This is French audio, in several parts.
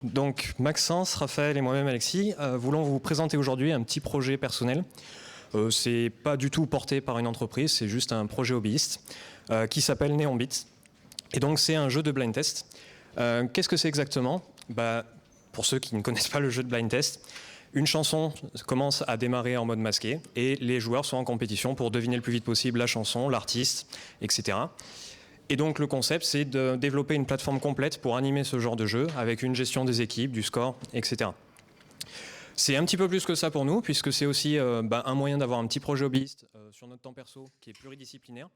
Donc Maxence, Raphaël et moi-même Alexis voulons vous présenter aujourd'hui un petit projet personnel. C'est pas du tout porté par une entreprise, c'est juste un projet hobbyiste qui s'appelle Neonbit. Et donc c'est un jeu de blind test. Qu'est-ce que c'est exactement ? Pour ceux qui ne connaissent pas le jeu de blind test, une chanson commence à démarrer en mode masqué et les joueurs sont en compétition pour deviner le plus vite possible la chanson, l'artiste, etc. Et donc le concept, c'est de développer une plateforme complète pour animer ce genre de jeu avec une gestion des équipes, du score, etc. C'est un petit peu plus que ça pour nous, puisque c'est aussi un moyen d'avoir un petit projet hobbyiste sur notre temps perso qui est pluridisciplinaire.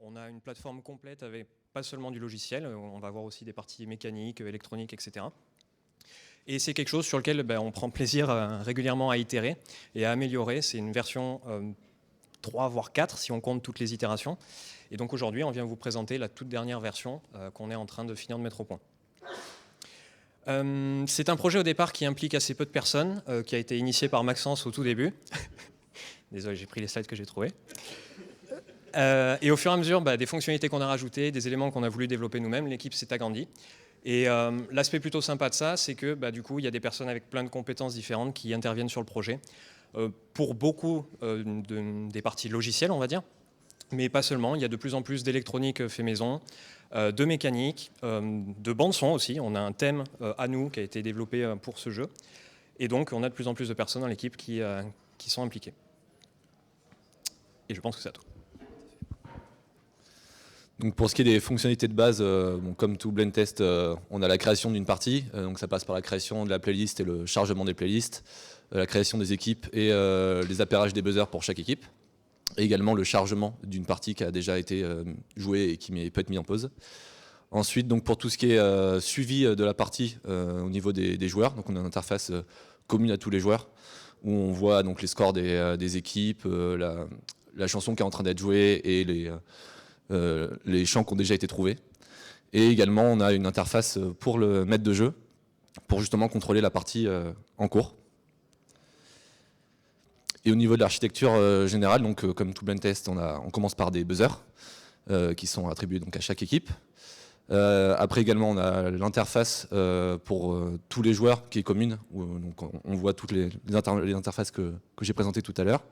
On a une plateforme complète avec pas seulement du logiciel, on va avoir aussi des parties mécaniques, électroniques, etc. Et c'est quelque chose sur lequel on prend plaisir régulièrement à itérer et à améliorer. C'est une version 3 voire 4 si on compte toutes les itérations. Et donc aujourd'hui, on vient vous présenter la toute dernière version qu'on est en train de finir de mettre au point. C'est un projet au départ qui implique assez peu de personnes, qui a été initié par Maxence au tout début. Désolé, j'ai pris les slides que j'ai trouvés. Et au fur et à mesure, des fonctionnalités qu'on a rajoutées, des éléments qu'on a voulu développer nous-mêmes, l'équipe s'est agrandie. Et l'aspect plutôt sympa de ça, c'est que du coup, il y a des personnes avec plein de compétences différentes qui interviennent sur le projet. Pour beaucoup des parties logicielles, on va dire, mais pas seulement. Il y a de plus en plus d'électronique fait maison, de mécanique, de bande-son aussi. On a un thème à nous qui a été développé pour ce jeu. Et donc, on a de plus en plus de personnes dans l'équipe qui sont impliquées. Et je pense que c'est à tout. Donc pour ce qui est des fonctionnalités de base, comme tout blend test, on a la création d'une partie, donc ça passe par la création de la playlist et le chargement des playlists, la création des équipes et les appairages des buzzers pour chaque équipe, et également le chargement d'une partie qui a déjà été jouée et qui peut être mis en pause. Ensuite, donc pour tout ce qui est suivi de la partie au niveau des joueurs, donc on a une interface commune à tous les joueurs, où on voit donc les scores des équipes, la chanson qui est en train d'être jouée et les champs qui ont déjà été trouvés. Et également, on a une interface pour le maître de jeu, pour justement contrôler la partie en cours. Et au niveau de l'architecture générale, donc, comme tout blend test, on commence par des buzzers qui sont attribués donc, à chaque équipe. Après également, on a l'interface pour tous les joueurs qui est commune, où donc, on voit toutes les interfaces que j'ai présentées tout à l'heure.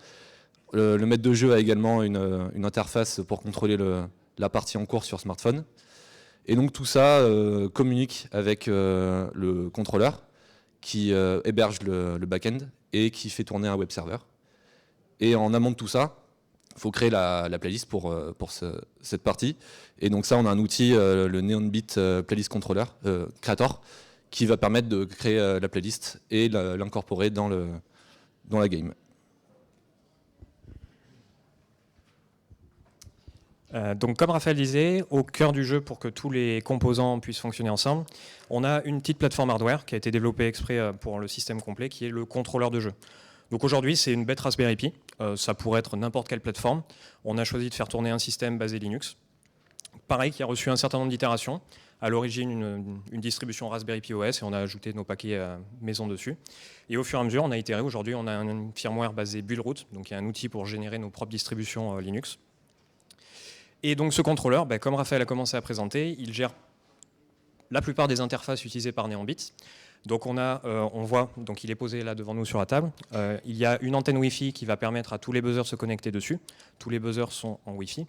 Le maître de jeu a également une interface pour contrôler la partie en cours sur smartphone. Et donc tout ça communique avec le contrôleur qui héberge le back-end et qui fait tourner un web server. Et en amont de tout ça, il faut créer la playlist pour cette partie. Et donc ça, on a un outil, le Neonbit Playlist Controller Creator, qui va permettre de créer la playlist et l'incorporer dans la game. Donc comme Raphaël disait, au cœur du jeu, pour que tous les composants puissent fonctionner ensemble, on a une petite plateforme hardware qui a été développée exprès pour le système complet, qui est le contrôleur de jeu. Donc aujourd'hui, c'est une bête Raspberry Pi, ça pourrait être n'importe quelle plateforme. On a choisi de faire tourner un système basé Linux, pareil, qui a reçu un certain nombre d'itérations. À l'origine, une distribution Raspberry Pi OS, et on a ajouté nos paquets maison dessus. Et au fur et à mesure, on a itéré. Aujourd'hui, on a un firmware basé Bullroot, donc il y a un outil pour générer nos propres distributions Linux. Et donc ce contrôleur, comme Raphaël a commencé à présenter, il gère la plupart des interfaces utilisées par Neonbit. Donc on voit, donc il est posé là devant nous sur la table. Il y a une antenne Wi-Fi qui va permettre à tous les buzzers de se connecter dessus. Tous les buzzers sont en Wi-Fi.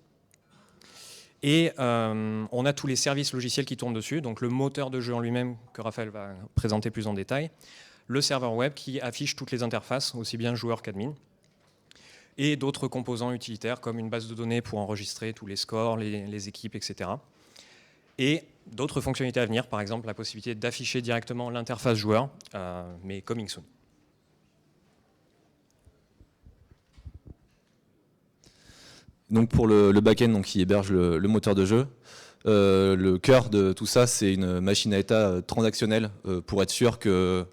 Et on a tous les services logiciels qui tournent dessus, donc le moteur de jeu en lui-même que Raphaël va présenter plus en détail, le serveur web qui affiche toutes les interfaces, aussi bien joueur qu'admin, et d'autres composants utilitaires comme une base de données pour enregistrer tous les scores, les équipes, etc. Et d'autres fonctionnalités à venir, par exemple la possibilité d'afficher directement l'interface joueur, mais coming soon. Donc pour le back-end qui héberge le moteur de jeu, le cœur de tout ça, c'est une machine à état transactionnelle pour être sûr que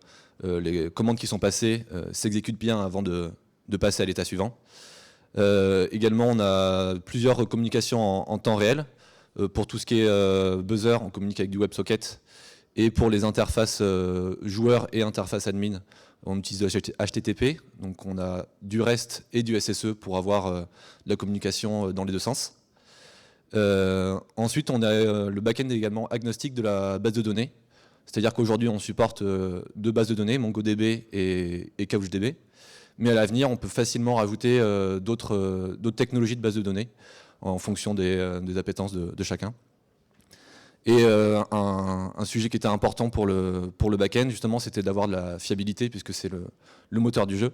les commandes qui sont passées s'exécutent bien avant de passer à l'état suivant. Également, on a plusieurs communications en temps réel. Pour tout ce qui est buzzer, on communique avec du WebSocket. Et pour les interfaces joueurs et interface admin, on utilise de HTTP. Donc on a du REST et du SSE pour avoir de la communication dans les deux sens. Ensuite, on a le back-end également agnostique de la base de données. C'est-à-dire qu'aujourd'hui, on supporte deux bases de données, MongoDB et CouchDB. Mais à l'avenir, on peut facilement rajouter d'autres technologies de base de données en fonction des appétences de chacun. Et un sujet qui était important pour le back-end, justement, c'était d'avoir de la fiabilité, puisque c'est le moteur du jeu.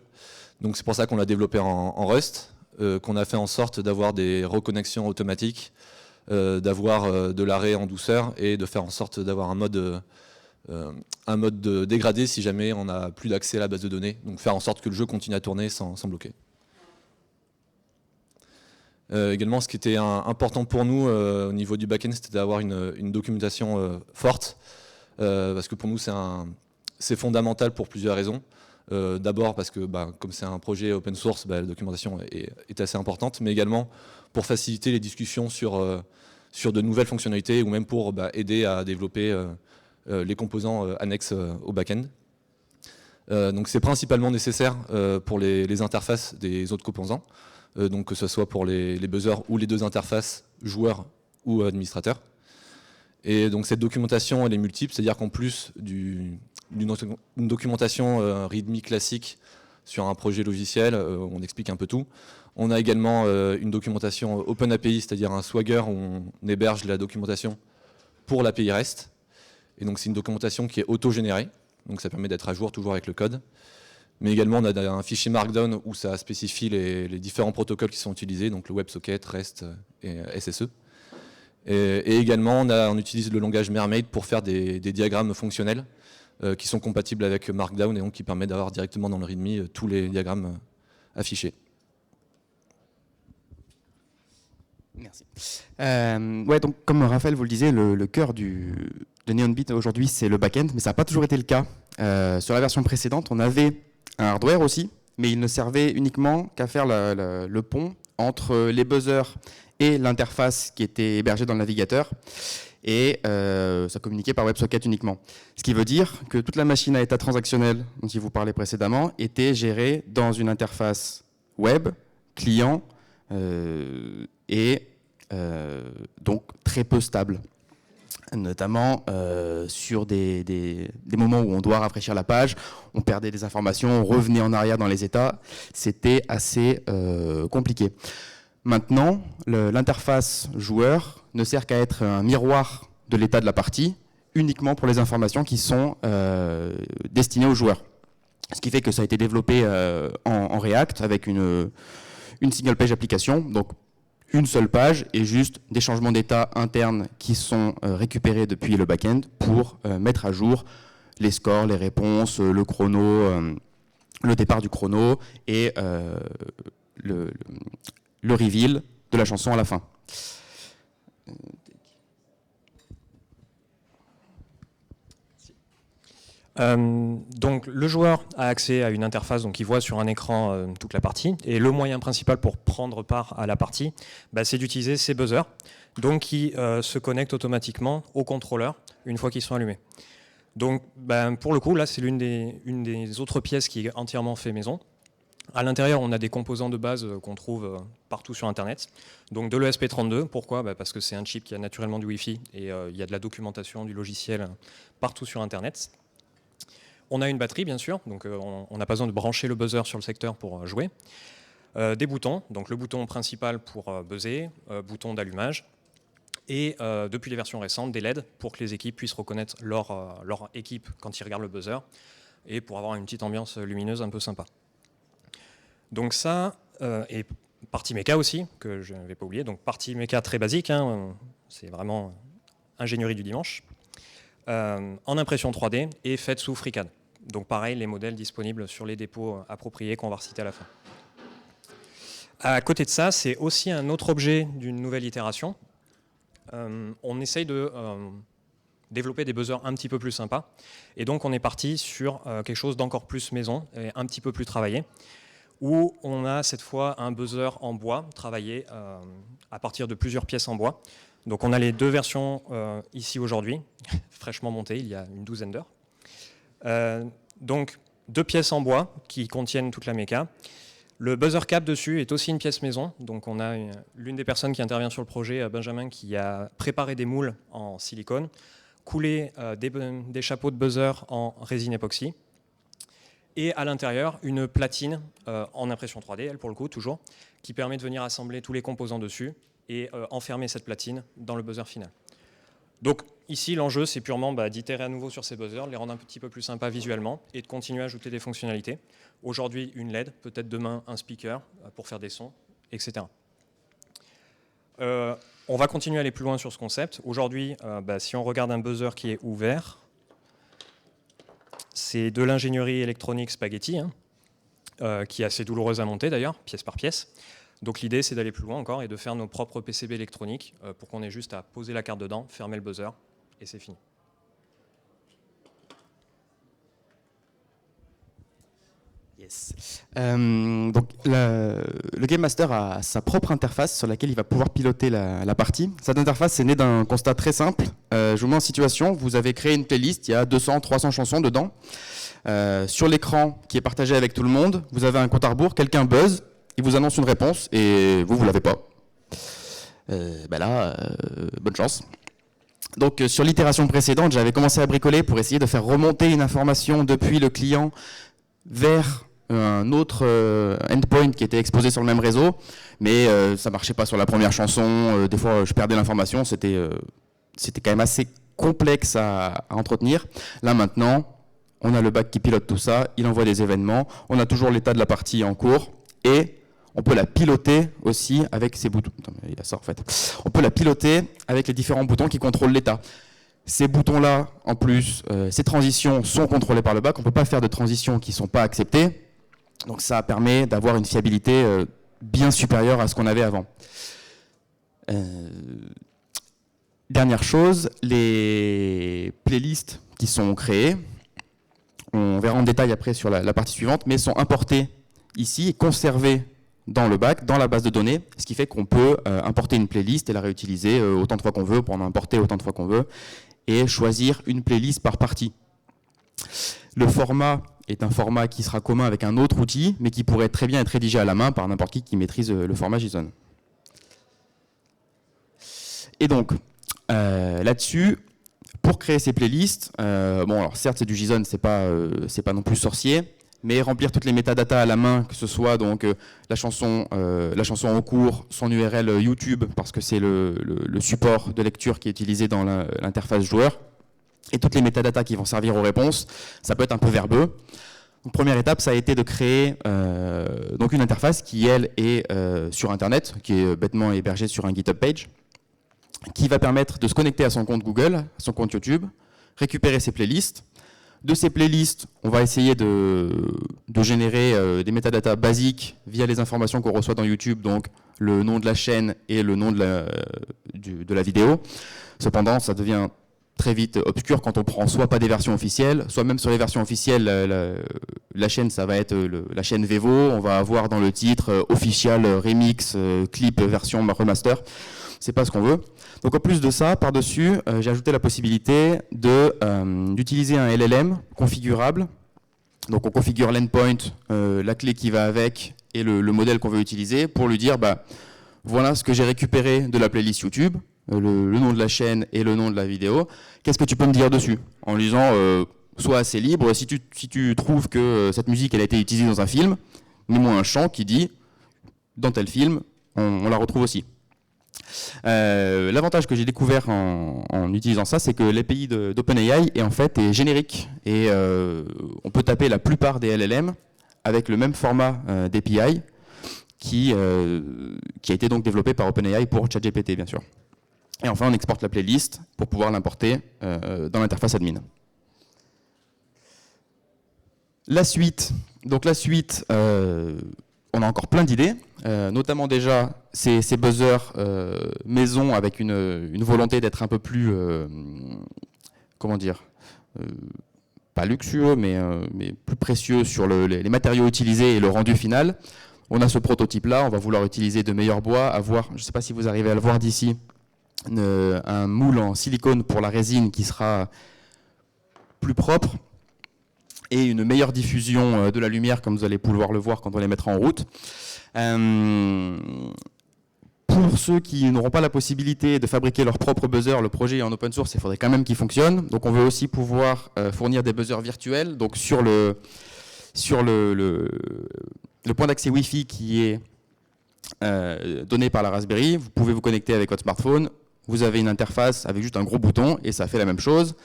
Donc c'est pour ça qu'on l'a développé en Rust, qu'on a fait en sorte d'avoir des reconnexions automatiques, d'avoir de l'arrêt en douceur et de faire en sorte d'avoir un mode dégradé si jamais on n'a plus d'accès à la base de données. Donc faire en sorte que le jeu continue à tourner sans bloquer. Également, ce qui était important pour nous au niveau du back-end, c'était d'avoir une documentation forte, parce que pour nous, c'est fondamental pour plusieurs raisons. D'abord parce que comme c'est un projet open source, la documentation est assez importante, mais également pour faciliter les discussions sur de nouvelles fonctionnalités ou même pour aider à développer les composants annexes au back-end. Donc c'est principalement nécessaire pour les interfaces des autres composants, donc que ce soit pour les buzzers ou les deux interfaces, joueurs ou administrateurs. Et donc cette documentation, elle est multiple, c'est-à-dire qu'en plus d'une documentation README classique sur un projet logiciel, on explique un peu tout. On a également une documentation OpenAPI, c'est-à-dire un Swagger où on héberge la documentation pour l'API REST. Et donc c'est une documentation qui est auto-générée, donc ça permet d'être à jour toujours avec le code. Mais également on a un fichier Markdown où ça spécifie les différents protocoles qui sont utilisés, donc le WebSocket, REST et SSE. Et également on utilise le langage Mermaid pour faire des diagrammes fonctionnels qui sont compatibles avec Markdown et donc qui permettent d'avoir directement dans le README tous les diagrammes affichés. Merci. Ouais, donc comme Raphaël vous le disiez, le cœur de NeonBit aujourd'hui c'est le back-end, mais ça n'a pas toujours été le cas. Sur la version précédente, on avait un hardware aussi, mais il ne servait uniquement qu'à faire le pont entre les buzzers et l'interface qui était hébergée dans le navigateur, et ça communiquait par WebSocket uniquement. Ce qui veut dire que toute la machine à état transactionnel dont il vous parlait précédemment était gérée dans une interface web, client, et donc très peu stable. Notamment sur des moments où on doit rafraîchir la page, on perdait des informations, on revenait en arrière dans les états, c'était assez compliqué. Maintenant, l'interface joueur ne sert qu'à être un miroir de l'état de la partie, uniquement pour les informations qui sont destinées aux joueurs. Ce qui fait que ça a été développé en React avec une single page application, donc une seule page et juste des changements d'état internes qui sont récupérés depuis le back-end pour mettre à jour les scores, les réponses, le chrono, le départ du chrono et le reveal de la chanson à la fin. Donc le joueur a accès à une interface, donc il voit sur un écran toute la partie, et le moyen principal pour prendre part à la partie, c'est d'utiliser ces buzzers, donc qui se connectent automatiquement au contrôleur une fois qu'ils sont allumés. Donc pour le coup là c'est une des autres pièces qui est entièrement fait maison. À l'intérieur on a des composants de base qu'on trouve partout sur internet, donc de l'ESP32. Pourquoi ? Parce que c'est un chip qui a naturellement du Wi-Fi et il y a de la documentation du logiciel partout sur internet. On a une batterie, bien sûr, donc on n'a pas besoin de brancher le buzzer sur le secteur pour jouer. Des boutons, donc le bouton principal pour buzzer, bouton d'allumage, et depuis les versions récentes, des LED pour que les équipes puissent reconnaître leur équipe quand ils regardent le buzzer, et pour avoir une petite ambiance lumineuse un peu sympa. Donc ça, et partie méca aussi, que je ne vais pas oublier, donc partie méca très basique, c'est vraiment ingénierie du dimanche. En impression 3D et faite sous FreeCAD. Donc pareil, les modèles disponibles sur les dépôts appropriés qu'on va reciter à la fin. À côté de ça, c'est aussi un autre objet d'une nouvelle itération. On essaye de développer des buzzers un petit peu plus sympas. Et donc on est parti sur quelque chose d'encore plus maison et un petit peu plus travaillé, où on a cette fois un buzzer en bois, travaillé à partir de plusieurs pièces en bois. Donc on a les deux versions ici aujourd'hui, fraîchement montées, il y a une douzaine d'heures. Donc 2 pièces en bois qui contiennent toute la méca. Le buzzer cap dessus est aussi une pièce maison. Donc on a l'une des personnes qui intervient sur le projet, Benjamin, qui a préparé des moules en silicone, couler des chapeaux de buzzer en résine époxy. Et à l'intérieur, une platine en impression 3D, elle pour le coup, toujours, qui permet de venir assembler tous les composants dessus et enfermer cette platine dans le buzzer final. Donc ici, l'enjeu, c'est purement d'itérer à nouveau sur ces buzzers, de les rendre un petit peu plus sympas visuellement et de continuer à ajouter des fonctionnalités. Aujourd'hui, une LED, peut-être demain un speaker pour faire des sons, etc. On va continuer à aller plus loin sur ce concept. Aujourd'hui, si on regarde un buzzer qui est ouvert, c'est de l'ingénierie électronique spaghetti, qui est assez douloureuse à monter d'ailleurs, pièce par pièce. Donc l'idée, c'est d'aller plus loin encore et de faire nos propres PCB électroniques pour qu'on ait juste à poser la carte dedans, fermer le buzzer, et c'est fini. Yes. Donc le Game Master a sa propre interface sur laquelle il va pouvoir piloter la partie. Cette interface est née d'un constat très simple. Je vous mets en situation, vous avez créé une playlist, il y a 200, 300 chansons dedans. Sur l'écran qui est partagé avec tout le monde, vous avez un compte à rebours, quelqu'un buzz, il vous annonce une réponse et vous l'avez pas. Bonne chance. Donc sur l'itération précédente, j'avais commencé à bricoler pour essayer de faire remonter une information depuis le client vers un autre endpoint qui était exposé sur le même réseau, mais ça marchait pas sur la première chanson, des fois je perdais l'information, c'était quand même assez complexe à entretenir. Là maintenant, on a le back qui pilote tout ça, il envoie des événements, on a toujours l'état de la partie en cours, et on peut la piloter aussi avec ces boutons. Attends, il a ça en fait. On peut la piloter avec les différents boutons qui contrôlent l'état. Ces boutons-là, en plus, ces transitions sont contrôlées par le back. On ne peut pas faire de transitions qui ne sont pas acceptées. Donc ça permet d'avoir une fiabilité bien supérieure à ce qu'on avait avant. Dernière chose, les playlists qui sont créées, on verra en détail après sur la partie suivante, mais sont importées ici et conservées dans le back, dans la base de données, ce qui fait qu'on peut importer une playlist et la réutiliser autant de fois qu'on veut, pour en importer autant de fois qu'on veut, et choisir une playlist par partie. Le format est un format qui sera commun avec un autre outil, mais qui pourrait très bien être rédigé à la main par n'importe qui maîtrise le format JSON. Et donc, là-dessus, pour créer ces playlists, alors certes c'est du JSON, c'est pas non plus sorcier, mais remplir toutes les métadatas à la main, que ce soit donc la chanson en cours, son URL YouTube, parce que c'est le support de lecture qui est utilisé dans l'interface joueur, et toutes les métadatas qui vont servir aux réponses, ça peut être un peu verbeux. Donc, première étape, ça a été de créer donc une interface qui, elle, est sur Internet, qui est bêtement hébergée sur un GitHub page, qui va permettre de se connecter à son compte Google, à son compte YouTube, récupérer ses playlists. De ces playlists, on va essayer de générer des métadatas basiques via les informations qu'on reçoit dans YouTube, donc le nom de la chaîne et le nom de la vidéo. Cependant, ça devient très vite obscur quand on prend soit pas des versions officielles, soit même sur les versions officielles, la chaîne, ça va être la chaîne Vevo. On va avoir dans le titre official, remix, clip, version remaster. C'est pas ce qu'on veut. Donc en plus de ça, par-dessus, j'ai ajouté la possibilité d'utiliser un LLM configurable. Donc on configure l'endpoint, la clé qui va avec et le modèle qu'on veut utiliser pour lui dire voilà ce que j'ai récupéré de la playlist YouTube, le nom de la chaîne et le nom de la vidéo. Qu'est-ce que tu peux me dire dessus? En lui disant sois assez libre, si tu trouves que cette musique elle a été utilisée dans un film, mets-moi un champ qui dit dans tel film, on la retrouve aussi. L'avantage que j'ai découvert en utilisant ça, c'est que l'API d'OpenAI est générique et on peut taper la plupart des LLM avec le même format d'API qui a été donc développé par OpenAI pour ChatGPT bien sûr. Et enfin on exporte la playlist pour pouvoir l'importer dans l'interface admin. La suite, on a encore plein d'idées, notamment déjà ces buzzers maison avec une volonté d'être un peu plus, pas luxueux, mais plus précieux sur les matériaux utilisés et le rendu final. On a ce prototype-là, on va vouloir utiliser de meilleurs bois, avoir, je ne sais pas si vous arrivez à le voir d'ici, un moule en silicone pour la résine qui sera plus propre, et une meilleure diffusion de la lumière, comme vous allez pouvoir le voir quand on les mettra en route. Pour ceux qui n'auront pas la possibilité de fabriquer leur propre buzzer, le projet est en open source, il faudrait quand même qu'il fonctionne. Donc on veut aussi pouvoir fournir des buzzers virtuels. Donc sur le point d'accès Wi-Fi qui est donné par la Raspberry, vous pouvez vous connecter avec votre smartphone. Vous avez une interface avec juste un gros bouton et ça fait la même chose.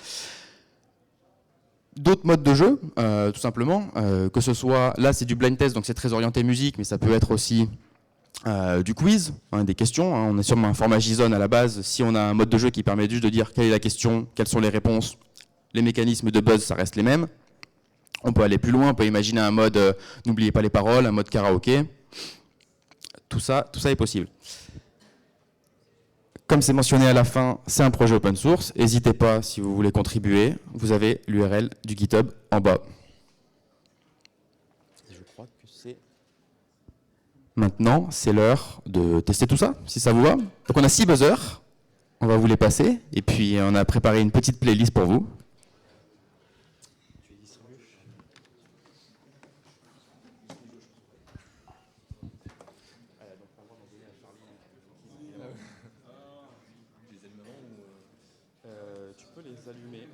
D'autres modes de jeu, tout simplement, que ce soit, là c'est du blind test, donc c'est très orienté musique, mais ça peut être aussi du quiz, des questions. On est sur un format JSON à la base. Si on a un mode de jeu qui permet juste de dire quelle est la question, quelles sont les réponses, les mécanismes de buzz, ça reste les mêmes. On peut aller plus loin, on peut imaginer un mode n'oubliez pas les paroles, un mode karaoké. Tout ça est possible. Comme c'est mentionné à la fin, c'est un projet open source. N'hésitez pas, si vous voulez contribuer, vous avez l'URL du GitHub en bas. Je crois que c'est... Maintenant, c'est l'heure de tester tout ça, si ça vous va. Donc on a 6 buzzers, on va vous les passer, et puis on a préparé une petite playlist pour vous. Tu peux les allumer.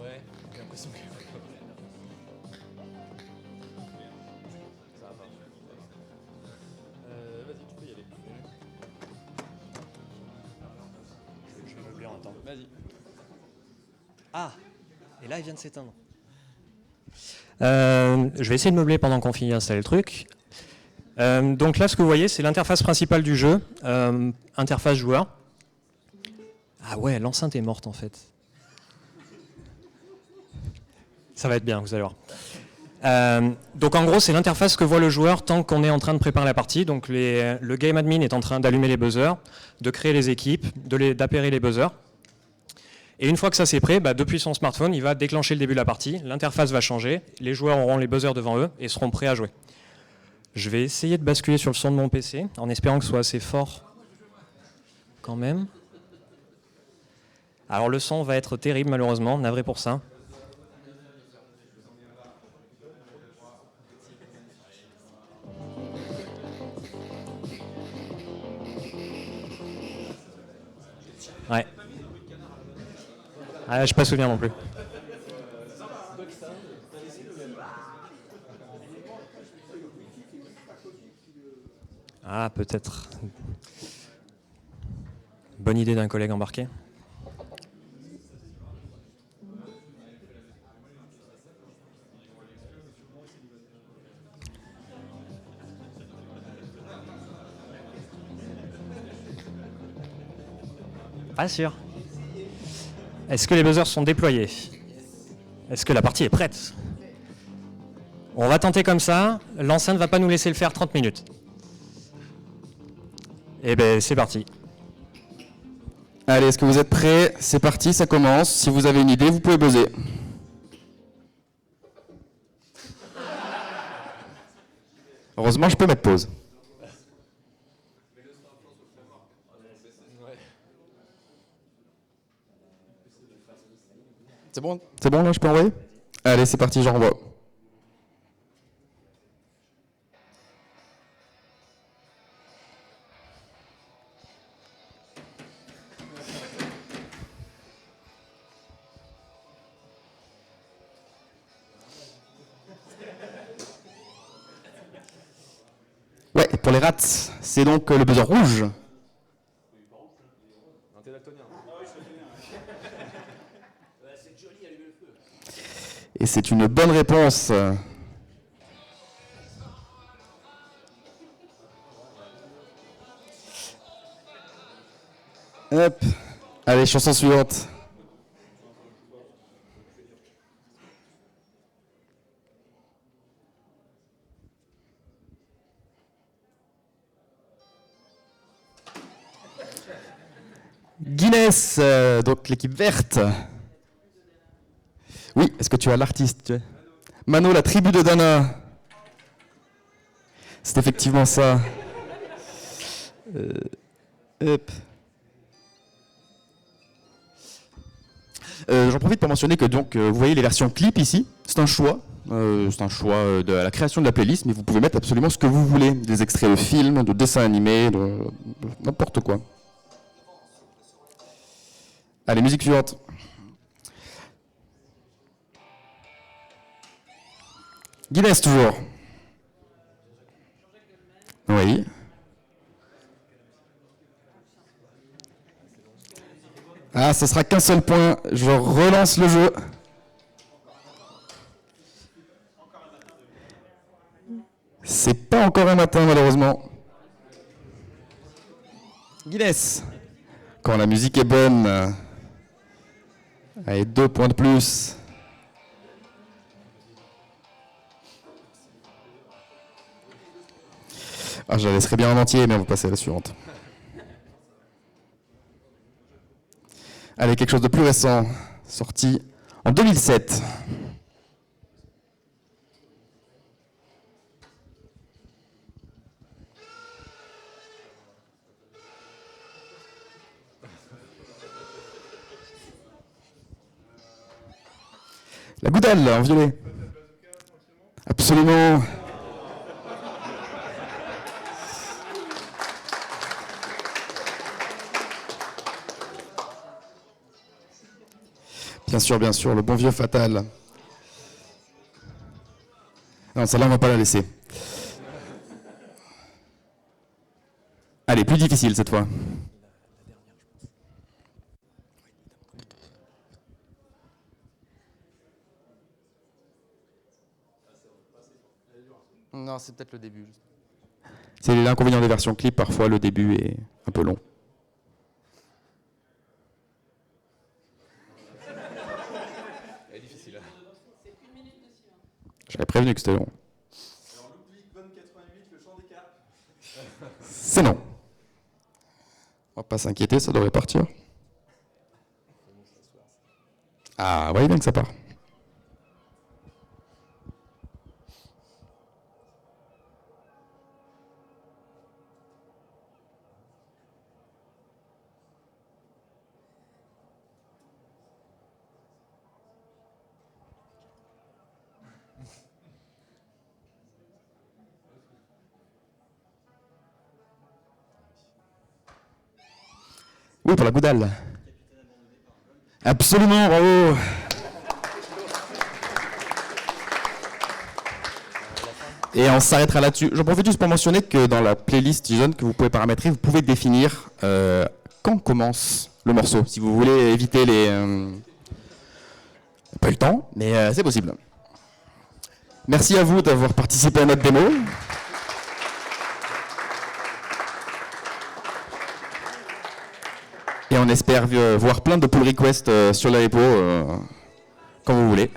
Ouais, j'ai l'impression que... Ça va. Vas-y, tu peux y aller. Je vais meubler en attendant. Vas-y. Ah, et là il vient de s'éteindre. Je vais essayer de meubler pendant qu'on finit d'installer le truc. Donc là, ce que vous voyez, c'est l'interface principale du jeu, interface joueur. Ah ouais, l'enceinte est morte en fait. Ça va être bien, vous allez voir. Donc en gros, c'est l'interface que voit le joueur tant qu'on est en train de préparer la partie. Donc le game admin est en train d'allumer les buzzers, de créer les équipes, d'appairer les buzzers. Et une fois que ça c'est prêt, depuis son smartphone, il va déclencher le début de la partie, l'interface va changer, les joueurs auront les buzzers devant eux et seront prêts à jouer. Je vais essayer de basculer sur le son de mon PC, en espérant que ce soit assez fort quand même. Alors le son va être terrible malheureusement, navré pour ça. Ouais. Ah, je n'ai pas souvenir non plus. Ah, peut-être. Bonne idée d'un collègue embarqué. Pas sûr. Est-ce que les buzzers sont déployés? Est-ce que la partie est prête? On va tenter comme ça. L'enceinte ne va pas nous laisser le faire 30 minutes. Eh bien, c'est parti. Allez, est-ce que vous êtes prêts? C'est parti, ça commence. Si vous avez une idée, vous pouvez buzzer. Heureusement, je peux mettre pause. C'est bon? C'est bon là, je peux envoyer? Allez, c'est parti, j'envoie. Ouais, pour les rats, c'est donc le buzzer rouge. Et c'est une bonne réponse. Hop. Allez, chanson suivante. Guinness, donc l'équipe verte. Oui, est-ce que tu as l'artiste? Mano, la tribu de Dana. C'est effectivement ça. Hop. J'en profite pour mentionner que donc, vous voyez les versions clip ici, c'est un choix. De la création de la playlist, mais vous pouvez mettre absolument ce que vous voulez. Des extraits de films, de dessins animés, de n'importe quoi. Allez, musique suivante. Guinness toujours. Oui. Ah, ce sera qu'un seul point. Je relance le jeu. C'est pas encore un matin, malheureusement. Guinness. Quand la musique est bonne. Allez, 2 points de plus. Ah, je la laisserai bien en entier, mais on va passer à la suivante. Allez, quelque chose de plus récent, sorti en 2007. La Goudale, en violet. Absolument. Bien sûr, le bon vieux Fatal. Non, celle-là, on va pas la laisser. Allez, plus difficile cette fois. Non, c'est peut-être le début. C'est l'inconvénient des versions clip, parfois le début est un peu long. J'avais prévenu que c'était long. C'est non. On va pas s'inquiéter, ça devrait partir. Ah, voyez bien que ça part. Oui, pour la Goudale. Absolument, bravo. Et on s'arrêtera là-dessus. J'en profite juste pour mentionner que dans la playlist Jason que vous pouvez paramétrer, vous pouvez définir quand commence le morceau. Si vous voulez éviter les... Pas eu le temps, mais c'est possible. Merci à vous d'avoir participé à notre démo. Et on espère voir plein de pull requests sur la repo quand vous voulez.